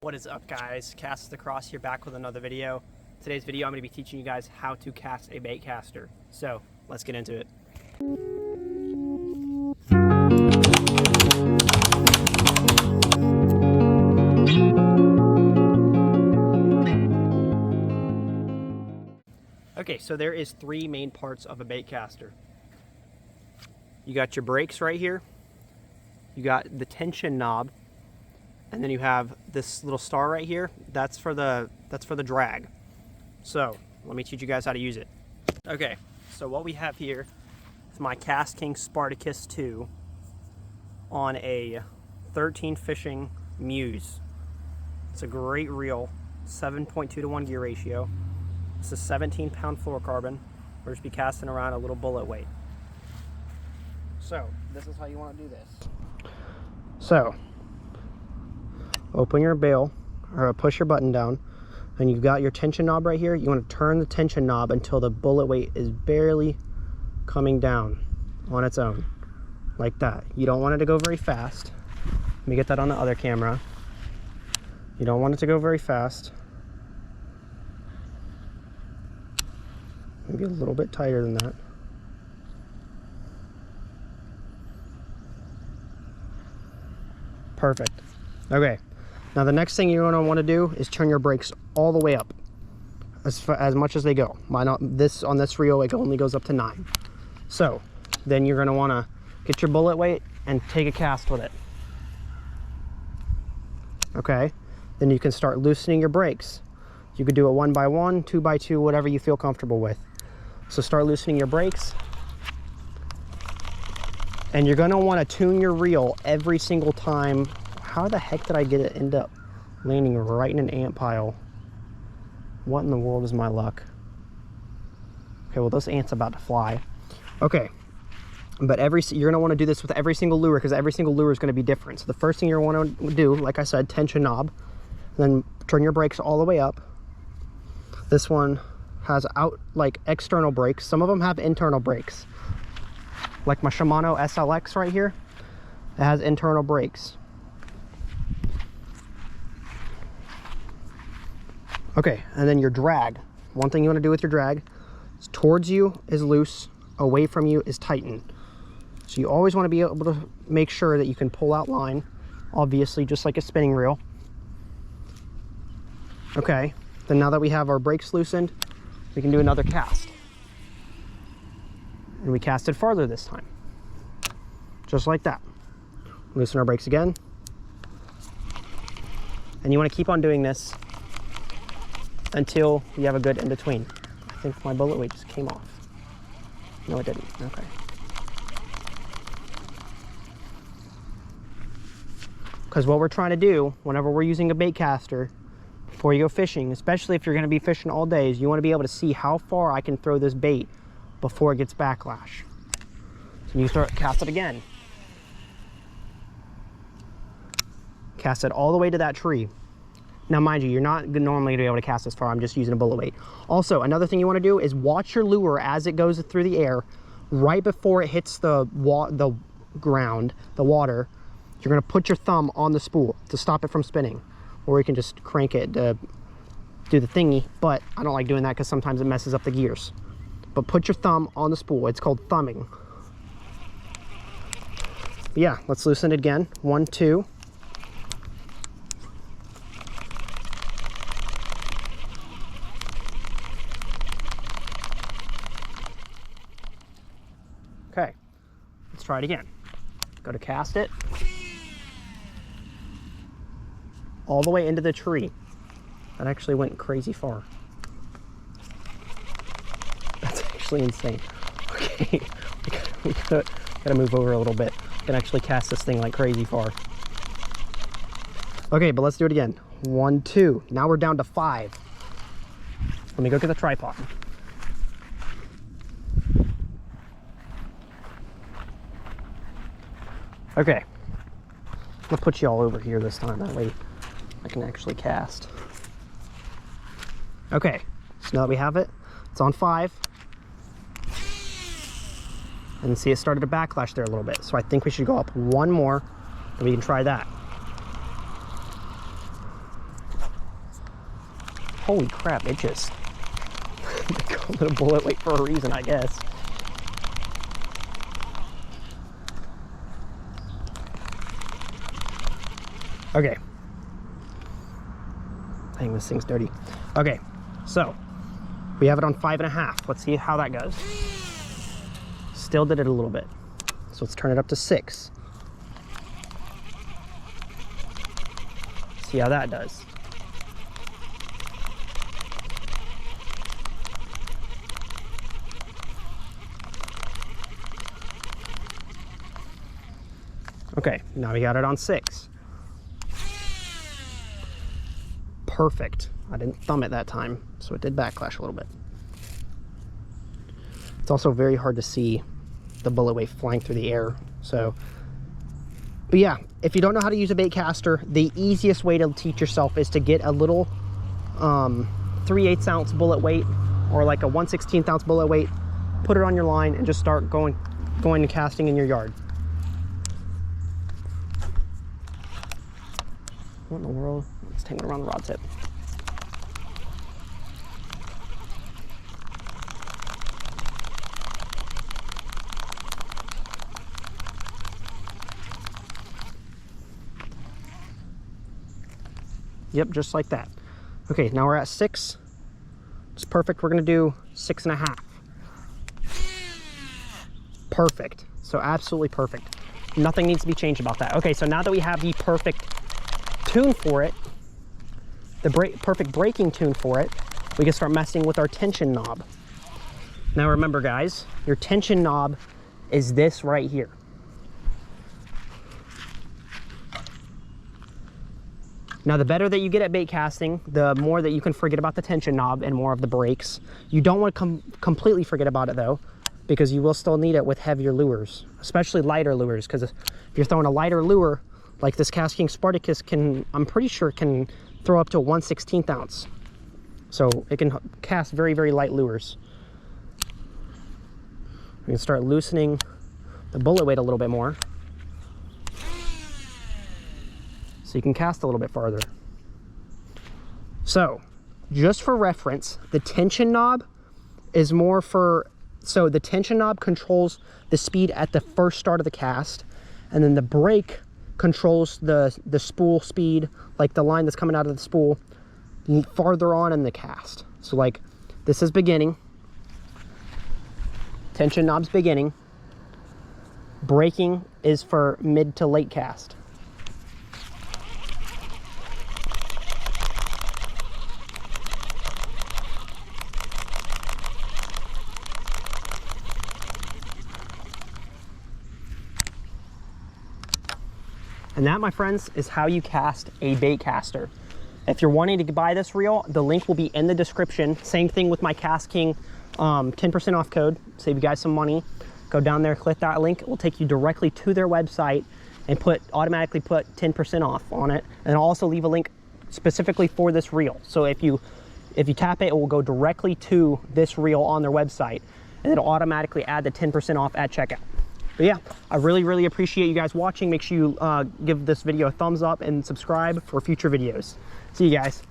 What is up, guys? Cast Across here, back with another video. Today's video I'm going to be teaching you guys how to cast a bait caster. So let's get into it. Okay, so there is three main parts of a bait caster. You got your brakes right here. You got the tension knob. And then you have this little star right here. That's for the drag. So let me teach you guys how to use it. Okay, so what we have here is my KastKing Spartacus II on a 13 fishing Muse. It's a great reel, 7.2 to 1 gear ratio. It's a 17-pound fluorocarbon. We're just be casting around a little bullet weight. So this is how you want to do this. So open your bail, or push your button down, and you've got your tension knob right here. You want to turn the tension knob until the bullet weight is barely coming down on its own, like that. You don't want it to go very fast. Let me get that on the other camera. You don't want it to go very fast. Maybe a little bit tighter than that. Perfect. Okay. Now the next thing you're going to want to do is turn your brakes all the way up, as much as they go. On this reel it only goes up to 9. So then you're going to want to get your bullet weight and take a cast with it. Okay, then you can start loosening your brakes. You could do it 1 by 1, 2 by 2, whatever you feel comfortable with. So start loosening your brakes, and you're going to want to tune your reel every single time. How the heck did I end up landing right in an ant pile? What in the world is my luck? Okay, well, this ant's about to fly. Okay, but you're gonna want to do this with every single lure, because every single lure is going to be different. So the first thing you're going to do, like I said, tension knob, then turn your brakes all the way up. This one has external brakes. Some of them have internal brakes. Like my Shimano SLX right here, it has internal brakes. Okay, and then your drag. One thing you want to do with your drag is towards you is loose, away from you is tightened. So you always want to be able to make sure that you can pull out line, obviously, just like a spinning reel. Okay, then now that we have our brakes loosened, we can do another cast. And we cast it farther this time. Just like that. Loosen our brakes again. And you want to keep on doing this until you have a good in between. I think my bullet weight just came off. No, it didn't. Okay. Because what we're trying to do whenever we're using a bait caster before you go fishing, especially if you're going to be fishing all day, is you want to be able to see how far I can throw this bait before it gets backlash. So you start cast it again. Cast it all the way to that tree. Now, mind you, you're not normally going to be able to cast this far. I'm just using a bullet weight. Also, another thing you want to do is watch your lure as it goes through the air. Right before it hits the ground, the water, you're going to put your thumb on the spool to stop it from spinning. Or you can just crank it to do the thingy. But I don't like doing that because sometimes it messes up the gears. But put your thumb on the spool. It's called thumbing. But yeah, let's loosen it again. 1, 2. Okay, let's try it again. Go to cast it. All the way into the tree. That actually went crazy far. That's actually insane. Okay, we gotta move over a little bit. I can actually cast this thing like crazy far. Okay, but let's do it again. 1, 2. Now we're down to 5. Let me go get the tripod. Okay, I'll put you all over here this time, that way I can actually cast. Okay, so now that we have it, it's on 5. And see, it started to backlash there a little bit. So I think we should go up 1 more, and we can try that. holy crap, it just they call it a bullet weight for a reason, I guess. Okay. Dang, this thing's dirty. Okay, so we have it on 5.5. Let's see how that goes. Still did it a little bit. So let's turn it up to 6. See how that does. Okay, now we got it on 6. Perfect. I didn't thumb it that time, so it did backlash a little bit. It's also very hard to see the bullet weight flying through the air. So, but yeah, if you don't know how to use a bait caster, the easiest way to teach yourself is to get a little 3/8 ounce bullet weight or like a 1/16 ounce bullet weight, put it on your line and just start going and casting in your yard. What in the world? Let's tangle around the rod tip. Yep, just like that. Okay, now we're at 6. It's perfect. We're gonna do 6.5. Perfect. So absolutely perfect. Nothing needs to be changed about that. Okay, so now that we have the perfect tune for it, the perfect braking tune for it, we can start messing with our tension knob. Now remember guys, your tension knob is this right here. Now the better that you get at bait casting, the more that you can forget about the tension knob and more of the brakes. You don't want to completely forget about it though, because you will still need it with heavier lures, especially lighter lures, because if you're throwing a lighter lure, like this KastKing Spartacus can, I'm pretty sure can throw up to a 1/16 ounce. So it can cast very, very light lures. We can start loosening the bullet weight a little bit more, so you can cast a little bit farther. So just for reference, the tension knob is more for, so the tension knob controls the speed at the first start of the cast, and then the brake controls the spool speed, like the line that's coming out of the spool farther on in the cast. So like this is beginning, tension knob's beginning, braking is for mid to late cast. And that, my friends, is how you cast a bait caster. If you're wanting to buy this reel, the link will be in the description. Same thing with my KastKing 10% off code. Save you guys some money. Go down there, click that link. It will take you directly to their website and automatically put 10% off on it. And I'll also leave a link specifically for this reel. So if you tap it, it will go directly to this reel on their website, and it'll automatically add the 10% off at checkout. But yeah, I really, really appreciate you guys watching. Make sure you give this video a thumbs up and subscribe for future videos. See you guys.